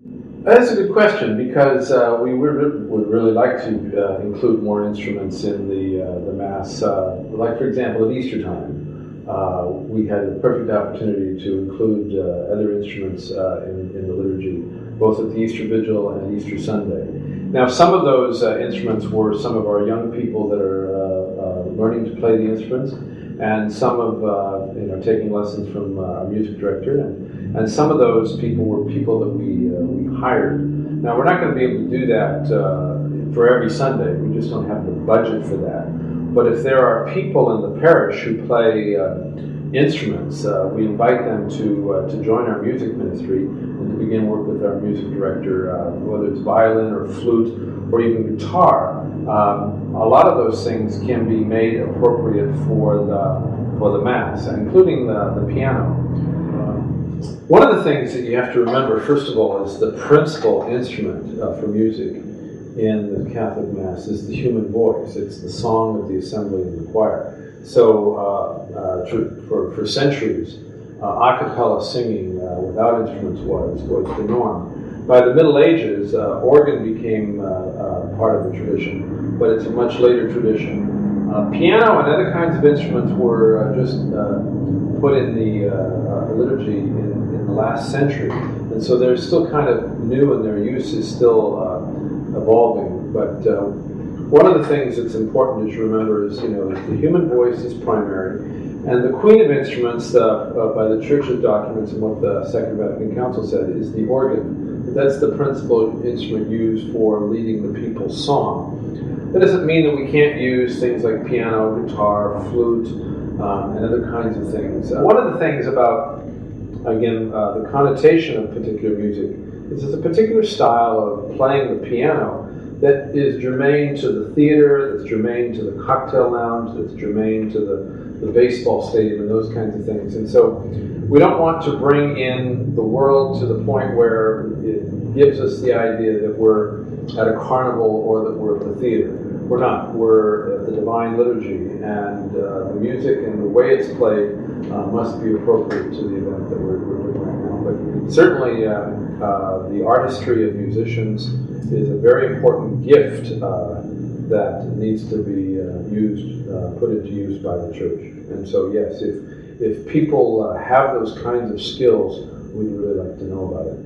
That's a good question because we would really like to include more instruments in the Mass. Like, for example, at Easter time, we had a perfect opportunity to include other instruments in the liturgy, both at the Easter Vigil and Easter Sunday. Now, some of those instruments were some of our young people that are learning to play the instruments, and some of taking lessons from our music director, and some of those people were people that we hired. Now, we're not going to be able to do that for every Sunday. We just don't have the budget for that. But if there are people in the parish who play instruments, we invite them to join our music ministry and to begin work with our music director, whether it's violin or flute or even guitar. A lot of those things can be made appropriate for the Mass, including the piano. One of the things that you have to remember, first of all, is the principal instrument for music in the Catholic Mass is the human voice. It's the song of the assembly and the choir. So for centuries, a cappella singing without instruments was the norm. By the Middle Ages, organ became part of the tradition, but it's a much later tradition. Piano and other kinds of instruments were just put in the liturgy in the last century, and so they're still kind of new and their use is still evolving. But one of the things that's important to remember is, the human voice is primary, and the queen of instruments by the Church's documents and what the Second Vatican Council said is the organ. That's the principal instrument used for leading the people's song. That doesn't mean that we can't use things like piano, guitar, flute, and other kinds of things. One of the things about, again, the connotation of particular music is it's a particular style of playing the piano that is germane to the theater, that's germane to the cocktail lounge, that's germane to the baseball stadium and those kinds of things. And so we don't want to bring in the world to the point where it gives us the idea that we're at a carnival or that we're at the theater. We're not. We're at the Divine Liturgy, and the music and the way it's played must be appropriate to the event that we're doing right now. But certainly the artistry of musicians is a very important gift that needs to be put into use by the Church. And so, yes, if people have those kinds of skills, we'd really like to know about it.